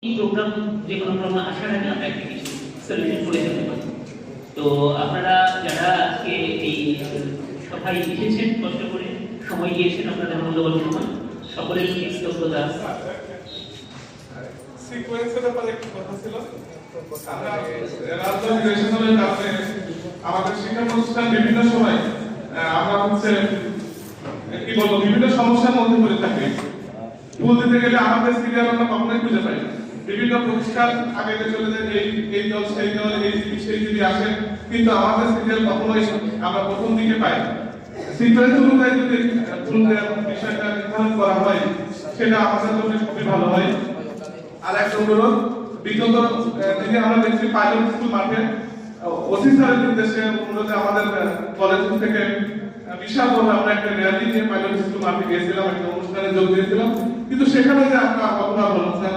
এই প্রোগ্রাম যে কোনো প্রোগ্রাম আসার আগে আমরা একটা কিছু সলিউশন করে ফেলতে পারি। তো আপনারা যারা আজকে এই সভায় এসেছেন, কষ্ট করে সময় দিয়েছেন, আপনাদের মূল্যবান সময়, সকলের কৃতজ্ঞতা। সিকোয়েন্সের ব্যাপারে একটু কথা ছিল। রাজধানী রেশনালের কারণে আমাদের শিক্ষা প্রতিষ্ঠান বিভিন্ন সময় আমরা কি বলবো বিভিন্ন সমস্যার মধ্যে পড়ে থাকি। ফুল দিতে গেলে আমাদের সিরিয়াল আমরা কখনোই খুঁজে পাই না। বিভিন্ন প্রতিষ্ঠান আগে চলে যায়, এই দল সেই দল, এই সেই যদি আসে, কিন্তু আমাদের সিরিয়াল কখনোই আমরা প্রথম দিকে পাই না। সিকোয়েন্স অনুযায়ী যদি ফুল দেওয়ার বিষয়টা নির্ধারণ করা হয়, সেটা আমাদের জন্য খুবই ভালো হয়। আর একটা অনুরোধ, বিগত দিনে আমরা দেখছি পাইলট স্কুল মাঠে ওসি স্যারের নির্দেশে অনুরোধে আমাদের কলেজ থেকে বিশাল বড় আমরা একটা র্যালি নিয়ে পাইলট স্কুল মাঠে গিয়েছিলাম, একটা অনুষ্ঠানে যোগ দিয়েছিলাম, কিন্তু সেখানে যে আমরা কথা বললাম